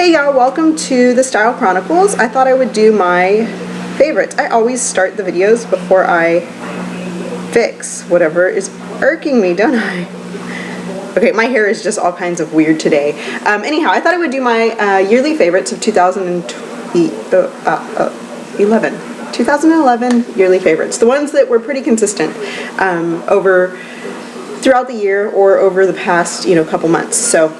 Hey y'all, welcome to the Style Chronicles. I thought I would do my favorites. I always start the videos before I fix whatever is irking me, don't I? Okay, my hair is just all kinds of weird today. Anyhow, I thought I would do my yearly favorites of 2011 yearly favorites. The ones that were pretty consistent throughout the year or over the past, couple months. So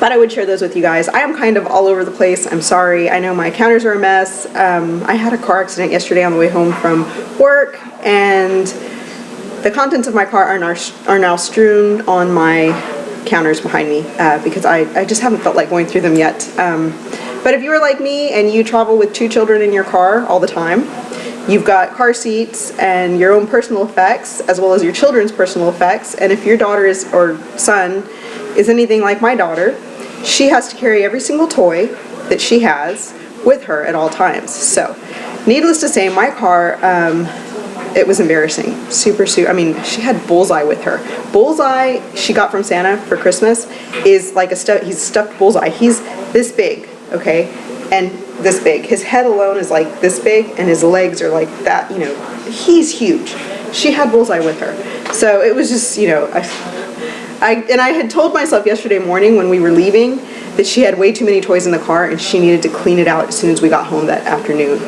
thought I would share those with you guys. I am kind of all over the place. I'm sorry. I know my counters are a mess. I had a car accident yesterday on the way home from work, and the contents of my car are now strewn on my counters behind me because I just haven't felt like going through them yet. But if you are like me and you travel with 2 children in your car all the time, you've got car seats and your own personal effects as well as your children's personal effects, and if your daughter or son is anything like my daughter, she has to carry every single toy that she has with her at all times. So, needless to say, my car, it was embarrassing. I mean, she had Bullseye with her. Bullseye, she got from Santa for Christmas, is like he's stuffed Bullseye. He's this big, okay, and this big. His head alone is like this big, and his legs are like that, he's huge. She had Bullseye with her. So it was just, I had told myself yesterday morning when we were leaving that she had way too many toys in the car and she needed to clean it out as soon as we got home that afternoon.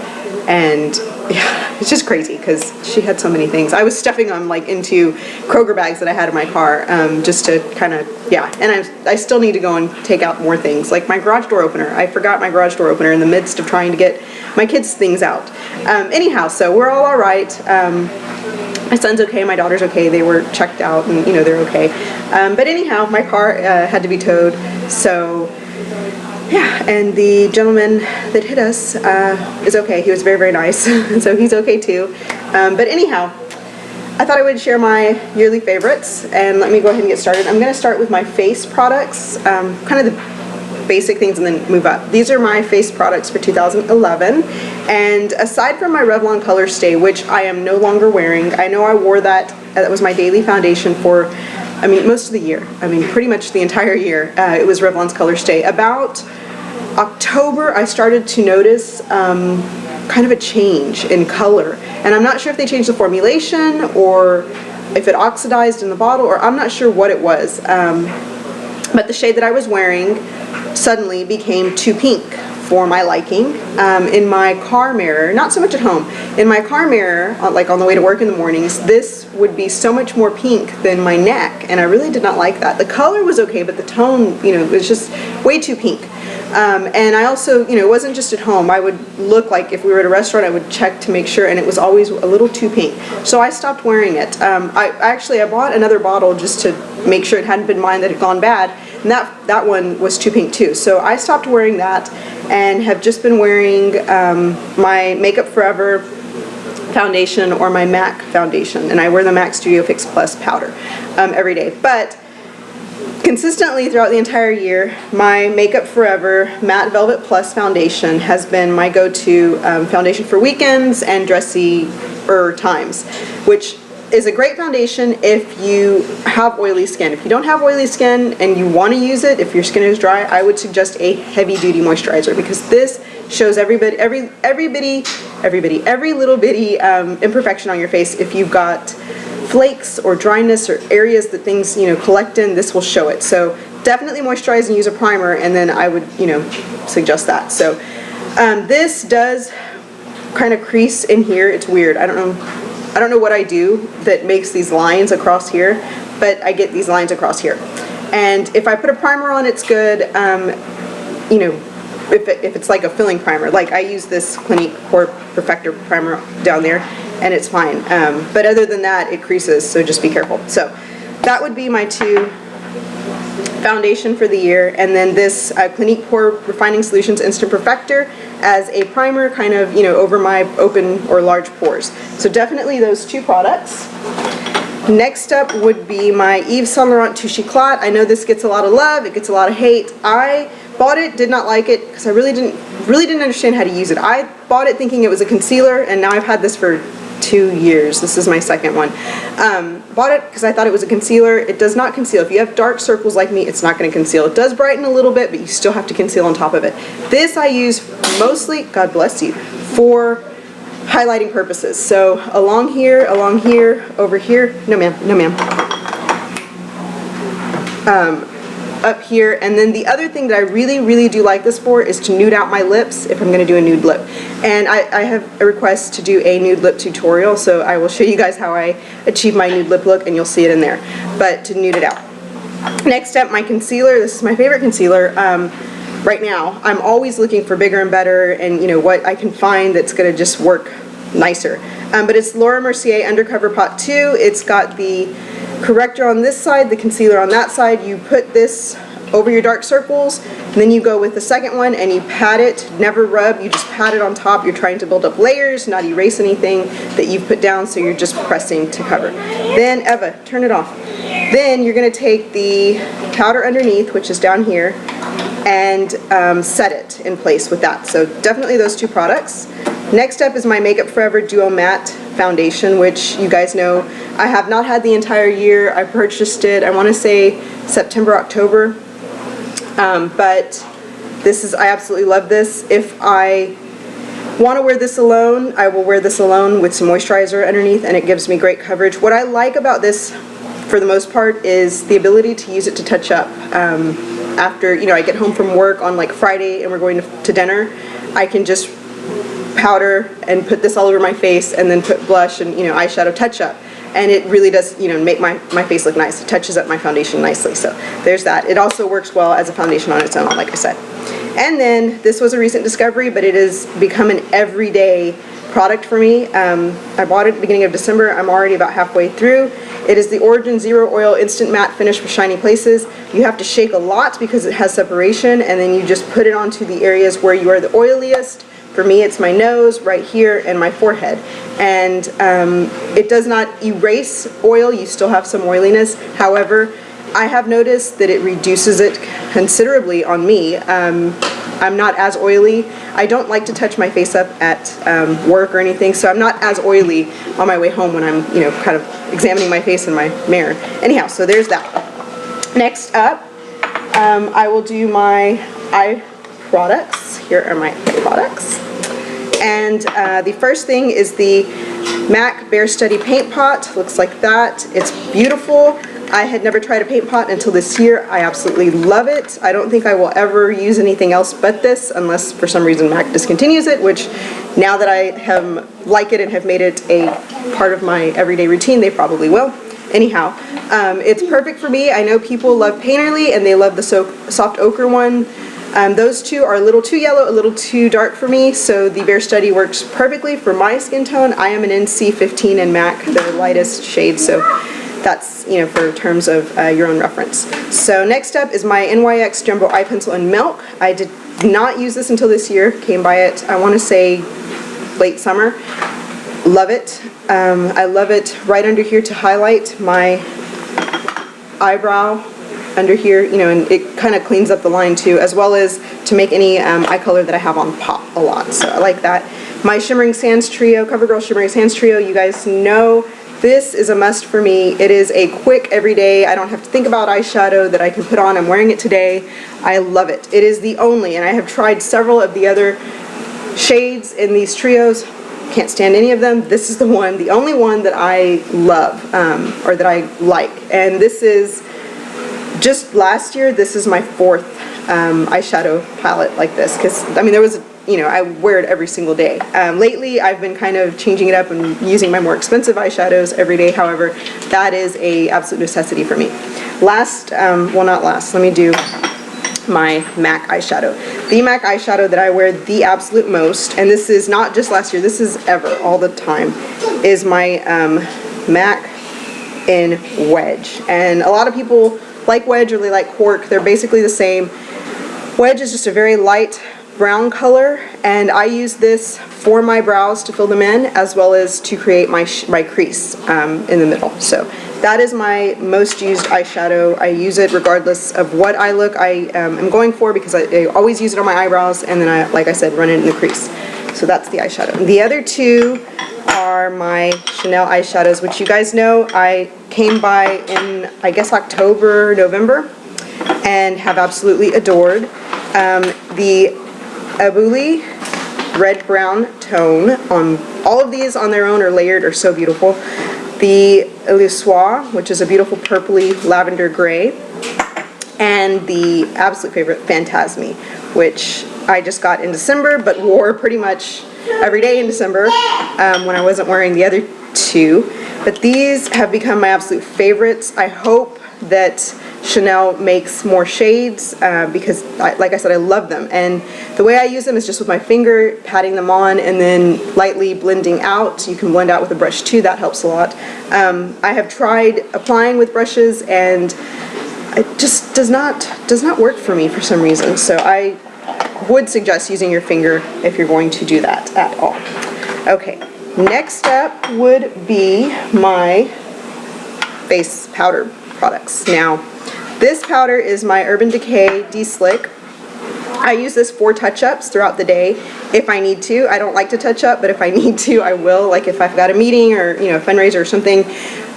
And yeah, it's just crazy because she had so many things. I was stuffing them like into Kroger bags that I had in my car just to kind of, and I still need to go and take out more things, like my garage door opener. I forgot my garage door opener in the midst of trying to get my kids' things out. Anyhow, so we're all right. My son's okay, my daughter's okay, they were checked out and they're okay. But anyhow, my car had to be towed, so yeah, and the gentleman that hit us is okay. He was very, very nice, so he's okay too. But anyhow, I thought I would share my yearly favorites, and let me go ahead and get started. I'm going to start with my face products, kind of the basic things, and then move up. These are my face products for 2011, and aside from my Revlon Color Stay, which I am no longer wearing, I know I wore that was my daily foundation for, most of the year. Pretty much the entire year. It was Revlon's Color Stay. About October, I started to notice kind of a change in color, and I'm not sure if they changed the formulation or if it oxidized in the bottle, or I'm not sure what it was. But the shade that I was wearing suddenly became too pink for my liking. In my car mirror, not so much at home, in my car mirror, like on the way to work in the mornings, this would be so much more pink than my neck, and I really did not like that. The color was okay, but the tone, was just way too pink. And I also, it wasn't just at home. I would look, like if we were at a restaurant, I would check to make sure, and it was always a little too pink. So I stopped wearing it. I bought another bottle just to make sure it hadn't been mine that had gone bad, and that one was too pink too. So I stopped wearing that and have just been wearing my Makeup Forever foundation or my MAC foundation, and I wear the MAC Studio Fix Plus powder every day. But consistently throughout the entire year, my Makeup Forever Matte Velvet Plus foundation has been my go-to foundation for weekends and dressier times, which is a great foundation if you have oily skin. If you don't have oily skin and you want to use it, if your skin is dry, I would suggest a heavy-duty moisturizer, because this shows every little bitty imperfection on your face. If you've got flakes or dryness or areas that things collect in, this will show it. So definitely moisturize and use a primer, and then I would suggest that. So this does kind of crease in here. It's weird. I don't know what I do that makes these lines across here, but I get these lines across here. And if I put a primer on, it's good. If it's like a filling primer, like I use this Clinique Pore Perfector primer down there, and it's fine. But other than that, it creases, so just be careful. So that would be my 2 foundation for the year, and then this Clinique Pore Refining Solutions Instant Perfector as a primer, kind of over my open or large pores. So definitely those 2 products. Next up would be my Yves Saint Laurent Touche Eclat. I know this gets a lot of love, it gets a lot of hate. I bought it, did not like it because I really didn't understand how to use it. I bought it thinking it was a concealer, and now I've had this for 2 years. This is my second one. Bought it because I thought it was a concealer. It does not conceal. If you have dark circles like me, it's not going to conceal. It does brighten a little bit, but you still have to conceal on top of it. This I use mostly, God bless you, for highlighting purposes. So along here, over here, no ma'am, no ma'am. Up here, and then the other thing that I really do like this for is to nude out my lips if I'm going to do a nude lip. And I have a request to do a nude lip tutorial, so I will show you guys how I achieve my nude lip look, and you'll see it in there, but to nude it out. Next up, my concealer. This is my favorite concealer. Right now, I'm always looking for bigger and better, and you know what I can find that's going to just work nicer. But it's Laura Mercier Undercover Pot 2. It's got the corrector on this side, the concealer on that side. You put this over your dark circles, and then you go with the second one and you pat it, never rub, you just pat it on top. You're trying to build up layers, not erase anything that you've put down, so you're just pressing to cover. Then, Eva, turn it off. Then you're going to take the powder underneath, which is down here, and set it in place with that. So definitely those two products. Next up is my Makeup Forever Duo Matte Foundation, which you guys know I have not had the entire year. I purchased it, I want to say September, October. But this is, I absolutely love this. If I want to wear this alone, I will wear this alone with some moisturizer underneath, and it gives me great coverage. What I like about this, for the most part, is the ability to use it to touch up. After, you know, I get home from work on like Friday and we're going to dinner, I can just powder and put this all over my face and then put blush and, you know, eyeshadow touch up. And it really does, you know, make my face look nice. It touches up my foundation nicely. So there's that. It also works well as a foundation on its own, like I said. And then this was a recent discovery, but it has become an everyday product for me. I bought it at the beginning of December. I'm already about halfway through. It is the Origin Zero Oil Instant Matte Finish for Shiny Places. You have to shake a lot because it has separation, and then you just put it onto the areas where you are the oiliest. For me, it's my nose, right here, and my forehead. And it does not erase oil. You still have some oiliness. However, I have noticed that it reduces it considerably on me. I'm not as oily. I don't like to touch my face up at work or anything, so I'm not as oily on my way home when I'm, you know, kind of examining my face in my mirror. Anyhow, so there's that. Next up, I will do my eye products. Here are my products. And the first thing is the MAC Bare Study Paint Pot. Looks like that. It's beautiful. I had never tried a paint pot until this year. I absolutely love it. I don't think I will ever use anything else but this, unless for some reason MAC discontinues it, which now that I like it and have made it a part of my everyday routine, they probably will. Anyhow, it's perfect for me. I know people love Painterly and they love the soft ochre one. Those two are a little too yellow, a little too dark for me, so the Bare Study works perfectly for my skin tone. I am an NC15 in MAC, the lightest shade, so that's, you know, for terms of your own reference. So next up is my NYX Jumbo Eye Pencil in Milk. I did not use this until this year, came by it, I want to say late summer. Love it. I love it right under here to highlight my eyebrow under here, you know, and it kind of cleans up the line too, as well as to make any eye color that I have on pop a lot, so I like that. My Shimmering Sands Trio, CoverGirl Shimmering Sands Trio, you guys know this is a must for me. It is a quick everyday, I don't have to think about eyeshadow that I can put on. I'm wearing it today. I love it. It is the only, and I have tried several of the other shades in these trios, can't stand any of them. This is the one, the only one that I love, or that I like, and this is just last year. This is my fourth eyeshadow palette like this, because I mean there was, you know, I wear it every single day. Lately I've been kind of changing it up and using my more expensive eyeshadows every day. However, that is a absolute necessity for me. Last, well not last, let me do my MAC eyeshadow. The MAC eyeshadow that I wear the absolute most, and this is not just last year, this is ever, all the time, is my MAC in Wedge. And a lot of people like Wedge or they like Cork. They're basically the same. Wedge is just a very light brown color, and I use this for my brows to fill them in, as well as to create my crease in the middle. So that is my most used eyeshadow. I use it regardless of what eye look I am going for, because I always use it on my eyebrows, and then I, like I said, run it in the crease. So that's the eyeshadow. The other two are my Chanel eyeshadows, which you guys know I came by in, I guess, October, November, and have absolutely adored. The Ebouli red brown tone, all of these on their own are layered, are so beautiful. The Illusoire, which is a beautiful purpley lavender gray, and the absolute favorite Fantasme, which I just got in December but wore pretty much every day in December when I wasn't wearing the other two. But these have become my absolute favorites. I hope that Chanel makes more shades because, like I said, I love them. And the way I use them is just with my finger, patting them on, and then lightly blending out. You can blend out with a brush too, that helps a lot. I have tried applying with brushes, and it just does not work for me for some reason. So I would suggest using your finger if you're going to do that at all. Okay, next up would be my face powder products. Now, this powder is my Urban Decay De-Slick. I use this for touch-ups throughout the day if I need to. I don't like to touch up, but if I need to, I will. Like if I've got a meeting or a fundraiser or something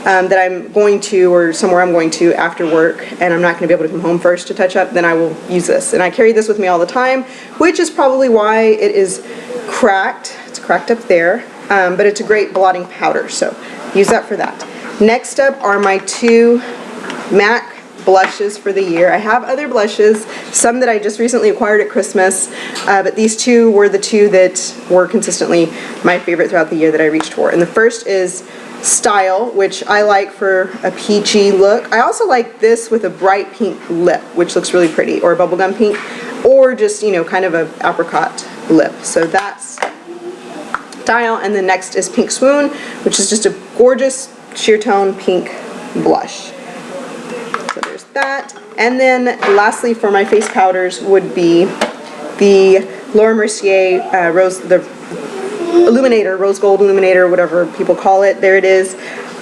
that I'm going to, or somewhere I'm going to after work, and I'm not going to be able to come home first to touch up, then I will use this. And I carry this with me all the time, which is probably why it is cracked. It's cracked up there, but it's a great blotting powder, so use that for that. Next up are my two MAC blushes for the year. I have other blushes, some that I just recently acquired at Christmas, but these two were the two that were consistently my favorite throughout the year that I reached for. And the first is Style, which I like for a peachy look. I also like this with a bright pink lip, which looks really pretty, or a bubblegum pink, or just, kind of a apricot lip. So that's Style. And the next is Pink Swoon, which is just a gorgeous sheer tone pink blush. So there's that. And then lastly for my face powders would be the Laura Mercier Illuminator, rose gold illuminator, whatever people call it. There it is.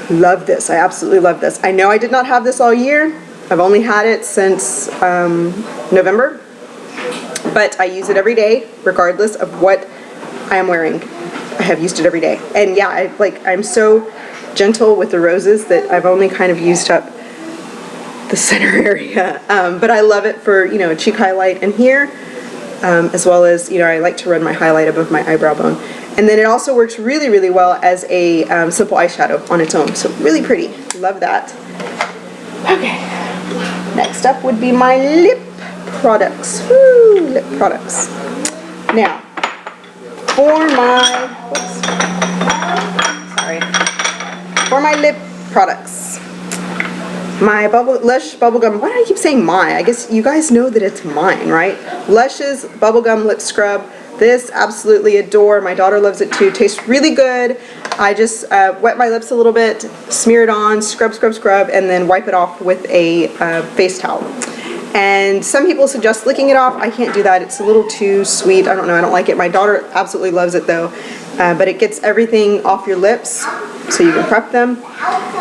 Love this. I absolutely love this. I know I did not have this all year. I've only had it since November, but I use it every day regardless of what I am wearing. I have used it every day. And yeah, I'm so gentle with the roses that I've only kind of used up the center area. But I love it for, a cheek highlight in here, as well as, I like to run my highlight above my eyebrow bone. And then it also works really, really well as a simple eyeshadow on its own. So really pretty. Love that. Okay. Next up would be my lip products. Woo, lip products. Now, for my lip products, my LUSH Bubblegum, why do I keep saying my? I guess you guys know that it's mine, right? LUSH's Bubblegum Lip Scrub. This, absolutely adore. My daughter loves it too. Tastes really good. I just wet my lips a little bit, smear it on, scrub, scrub, scrub, and then wipe it off with a face towel. And some people suggest licking it off. I can't do that. It's a little too sweet. I don't know. I don't like it. My daughter absolutely loves it though. But it gets everything off your lips so you can prep them.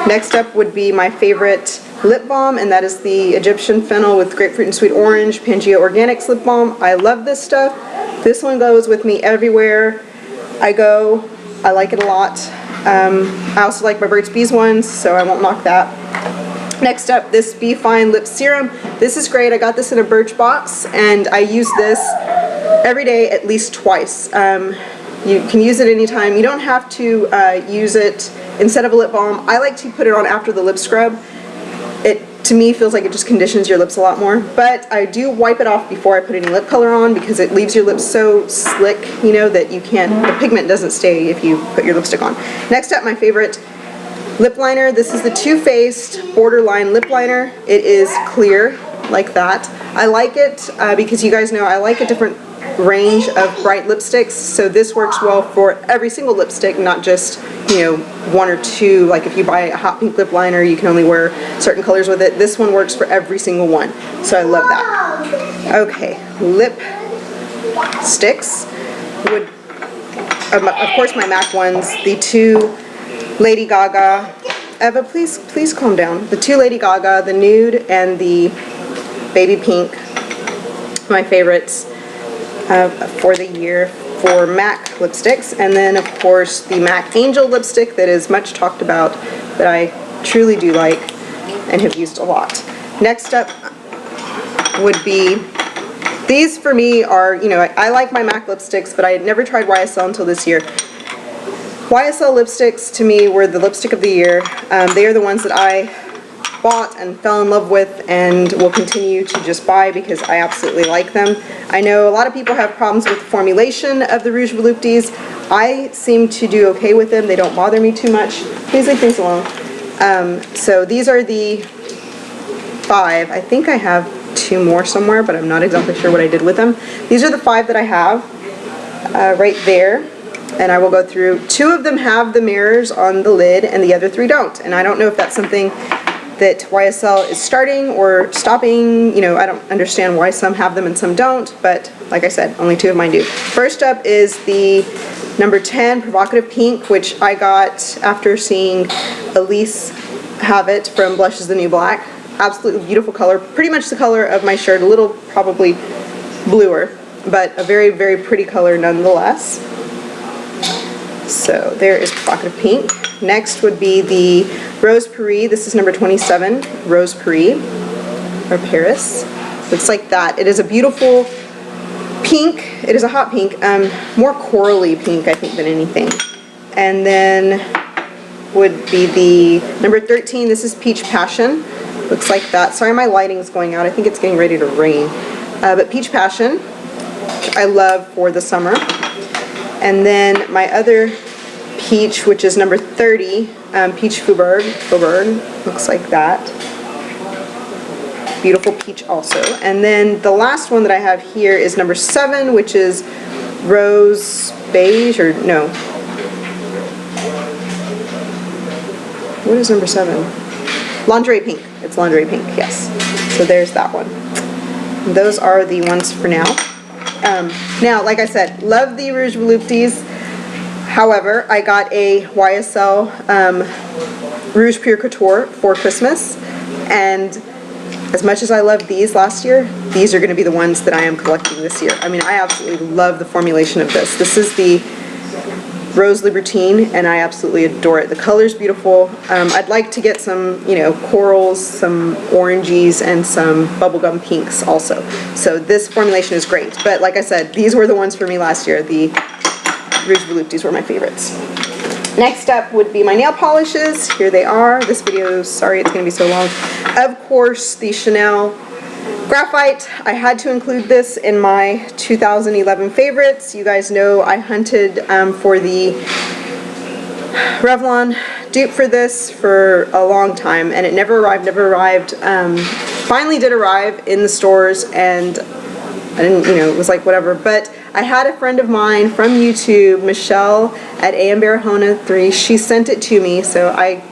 Next up would be my favorite lip balm, and that is the Egyptian Fennel with Grapefruit and Sweet Orange Pangea Organics Lip Balm. I love this stuff. This one goes with me everywhere I go. I like it a lot. I also like my Burt's Bees ones, so I won't knock that. Next up, this BeFine Lip Serum. This is great. I got this in a Birch box, and I use this every day at least twice. You can use it anytime. You don't have to use it instead of a lip balm. I like to put it on after the lip scrub. It, to me, feels like it just conditions your lips a lot more. But I do wipe it off before I put any lip color on because it leaves your lips so slick, that you can't, the pigment doesn't stay if you put your lipstick on. Next up, my favorite lip liner. This is the Too Faced Borderline Lip Liner. It is clear, like that. I like it because you guys know I like a different range of bright lipsticks, so this works well for every single lipstick, not just one or two. Like if you buy a hot pink lip liner, you can only wear certain colors with it. This one works for every single one, so I love that. Okay, lip sticks would, of course, my MAC ones. The two Lady Gaga. Eva, please calm down. The two Lady Gaga, the nude and the baby pink, my favorites for the year. for MAC lipsticks, and then of course the MAC Angel lipstick that is much talked about, that I truly do like and have used a lot. Next up would be, these for me are, you know, I like my MAC lipsticks, but I had never tried YSL until this year. YSL lipsticks to me were the lipstick of the year. They are the ones that I bought and fell in love with and will continue to just buy because I absolutely like them. I know a lot of people have problems with the formulation of the Rouge Voluptes. I seem to do okay with them. They don't bother me too much. Please leave things alone. So these are the 5. I think I have 2 more somewhere, but I'm not exactly sure what I did with them. These are the 5 that I have right there. And I will go through. 2 of them have the mirrors on the lid and the other 3 don't. And I don't know if that's something that YSL is starting or stopping. You know, I don't understand why some have them and some don't, but like I said, only 2 of mine do. First up is the number 10 Provocative Pink, which I got after seeing Elise have it from Blush is the New Black. Absolutely beautiful color, pretty much the color of my shirt, a little probably bluer, but a very, very pretty color nonetheless. So there is Provocative Pink. Next would be the Rose Paris. This is number 27, Rose Paris, or Paris. Looks like that. It is a beautiful pink. It is a hot pink, more corally pink, I think, than anything. And then would be the number 13. This is Peach Passion. Looks like that. Sorry, my lighting is going out. I think it's getting ready to rain. But Peach Passion, I love for the summer. And then my other peach, which is number 30, Peach Faubourg, looks like that. Beautiful peach also. And then the last one that I have here is number 7, which is Rose Beige, or no. What is number 7? Lingerie Pink. It's Lingerie Pink, yes. So there's that one. And those are the ones for now. Now, like I said, love the Rouge Voluptes. However, I got a YSL Rouge Pure Couture for Christmas, and as much as I loved these last year, these are going to be the ones that I am collecting this year. I mean, I absolutely love the formulation of this. This is the Rose Libertine, and I absolutely adore it. The color's beautiful. I'd like to get some, you know, corals, some oranges, and some bubblegum pinks also. So this formulation is great. But like I said, these were the ones for me last year. The Rouge Voluptes were my favorites. Next up would be my nail polishes. Here they are. This video, sorry it's going to be so long. Of course, the Chanel Graphite. I had to include this in my 2011 favorites. You guys know I hunted for the Revlon dupe for this for a long time, and it never arrived. Finally did arrive in the stores, and I didn't, you know, it was like whatever, but I had a friend of mine from YouTube, Michelle at AM Barahona 3, she sent it to me, so I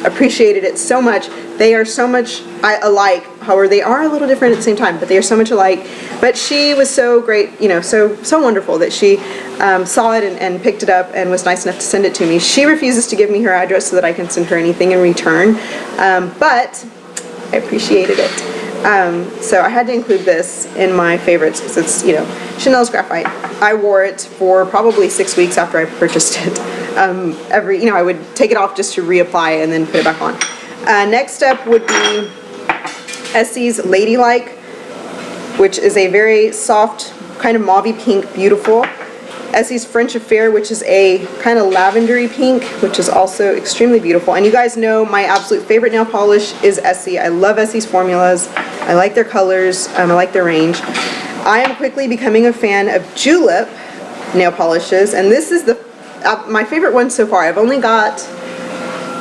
appreciated it so much. They are so much alike, however they are a little different at the same time, but they are so much alike. But she was so great, you know, so wonderful that she saw it and picked it up and was nice enough to send it to me. She refuses to give me her address so that I can send her anything in return, but I appreciated it. So I had to include this in my favorites because it's, you know, Chanel's Graphite. I wore it for probably 6 weeks after I purchased it. You know, I would take it off just to reapply and then put it back on. Next up would be Essie's Ladylike, which is a very soft, kind of mauvey pink, beautiful. Essie's French Affair, which is a kind of lavendery pink, which is also extremely beautiful. And you guys know my absolute favorite nail polish is Essie. I love Essie's formulas. I like their colors. I like their range. I am quickly becoming a fan of Julep nail polishes, and this is my favorite one so far. I've only got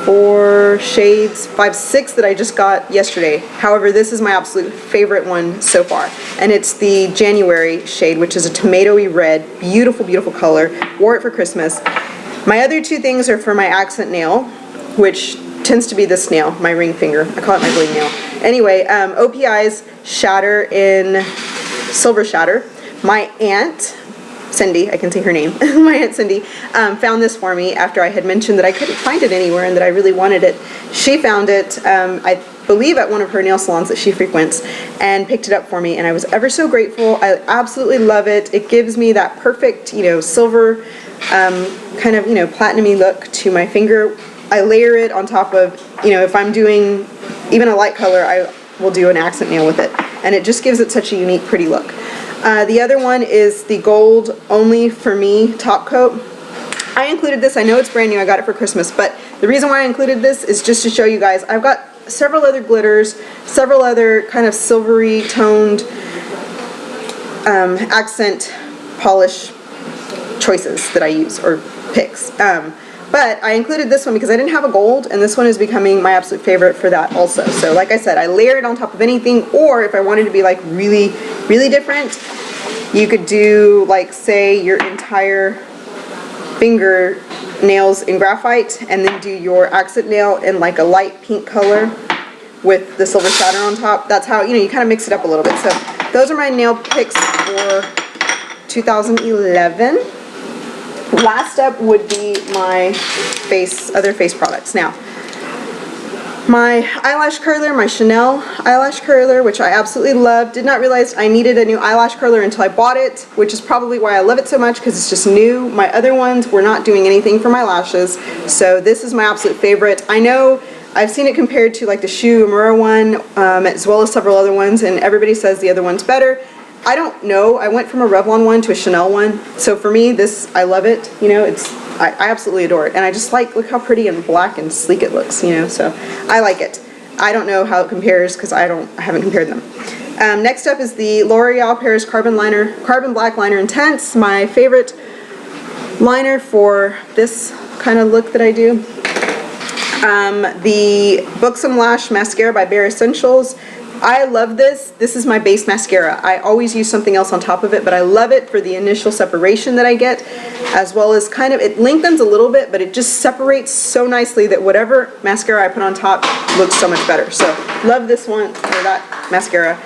4 shades, 5, 6 that I just got yesterday. However, this is my absolute favorite one so far, and it's the January shade, which is a tomatoey red. Beautiful, beautiful color. Wore it for Christmas. My other 2 things are for my accent nail, which tends to be this nail, my ring finger. I call it my bling nail. Anyway, OPI's Shatter in Silver Shatter. My aunt, Cindy, I can say her name, my Aunt Cindy, found this for me after I had mentioned that I couldn't find it anywhere and that I really wanted it. She found it, I believe at one of her nail salons that she frequents, and picked it up for me, and I was ever so grateful. I absolutely love it. It gives me that perfect, you know, silver kind of, you know, platinum-y look to my finger. I layer it on top of, you know, if I'm doing even a light color, I will do an accent nail with it, and it just gives it such a unique, pretty look. The other one is the Gold Only For Me top coat. I included this, I know it's brand new, I got it for Christmas, but the reason why I included this is just to show you guys, I've got several other glitters, several other kind of silvery toned accent polish choices that I use, or picks. But I included this one because I didn't have a gold, and this one is becoming my absolute favorite for that also. So like I said, I layer it on top of anything, or if I wanted to be like really, really different, you could do like, say, your entire finger nails in graphite, and then do your accent nail in like a light pink color with the silver shadow on top. That's how, you know, you kind of mix it up a little bit. So those are my nail picks for 2011. Last up would be my other face products. Now, my eyelash curler, my Chanel eyelash curler, which I absolutely love. Did not realize I needed a new eyelash curler until I bought it, which is probably why I love it so much, because it's just new. My other ones were not doing anything for my lashes, so this is my absolute favorite. I know I've seen it compared to like the Shu Amura one, as well as several other ones, and everybody says the other one's better. I don't know. I went from a Revlon one to a Chanel one, so for me, this, I love it. You know, I absolutely adore it, and I just like, look how pretty and black and sleek it looks, you know, so I like it. I don't know how it compares because I haven't compared them. Next up is the L'Oreal Paris Carbon Black Liner Intense, my favorite liner for this kind of look that I do. The Buxom Lash Mascara by Bare Essentials. I love this. This is my base mascara. I always use something else on top of it, but I love it for the initial separation that I get, as well as kind of, it lengthens a little bit, but it just separates so nicely that whatever mascara I put on top looks so much better. So love this one, or that mascara.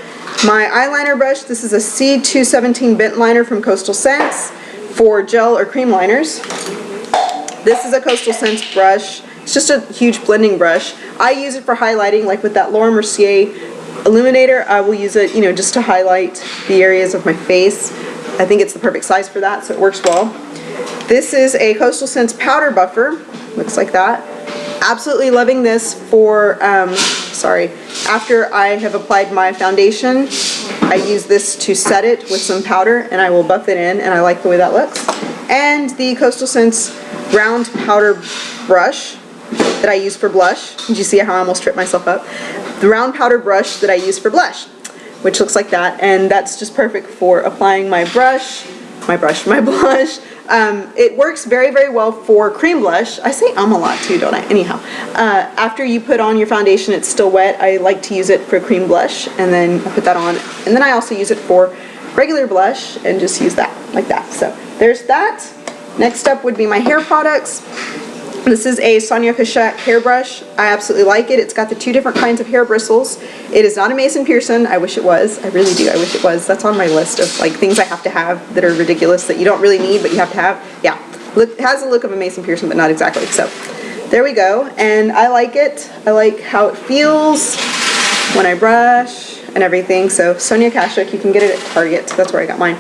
My eyeliner brush, this is a C217 Bent Liner from Coastal Scents for gel or cream liners. This is a Coastal Scents brush. It's just a huge blending brush. I use it for highlighting, like with that Laura Mercier Illuminator. I will use it, you know, just to highlight the areas of my face. I think it's the perfect size for that, so it works well. This is a Coastal Scents powder buffer. Looks like that. Absolutely loving this for, after I have applied my foundation, I use this to set it with some powder, and I will buff it in, and I like the way that looks. And the Coastal Scents round powder brush that I use for blush. Did you see how I almost tripped myself up? The round powder brush that I use for blush, which looks like that, and that's just perfect for applying my blush. It works very, very well for cream blush. I say a lot too, don't I? Anyhow, after you put on your foundation, it's still wet. I like to use it for cream blush, and then I put that on, and then I also use it for regular blush, and just use that, like that. So there's that. Next up would be my hair products. This is a Sonia Kashuk hairbrush. I absolutely like it. It's got the two different kinds of hair bristles. It is not a Mason Pearson. I wish it was. I really do. I wish it was. That's on my list of like things I have to have that are ridiculous that you don't really need but you have to have. Yeah, it has a look of a Mason Pearson but not exactly. So there we go. And I like it. I like how it feels when I brush and everything. So Sonia Kashuk, you can get it at Target. That's where I got mine.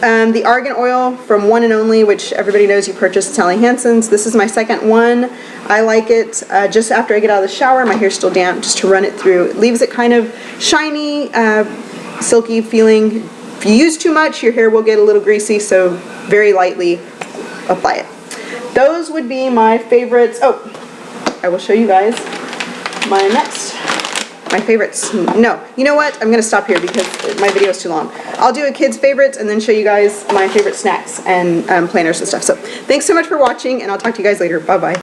The Argan Oil from One and Only, which everybody knows you purchased Sally Hansen's. This is my second one. I like it just after I get out of the shower. My hair's still damp, just to run it through. It leaves it kind of shiny, silky feeling. If you use too much, your hair will get a little greasy, so very lightly apply it. Those would be my favorites. Oh, I will show you guys my favorites. No, you know what? I'm going to stop here because my video is too long. I'll do a kid's favorites and then show you guys my favorite snacks and planners and stuff. So thanks so much for watching, and I'll talk to you guys later. Bye-bye.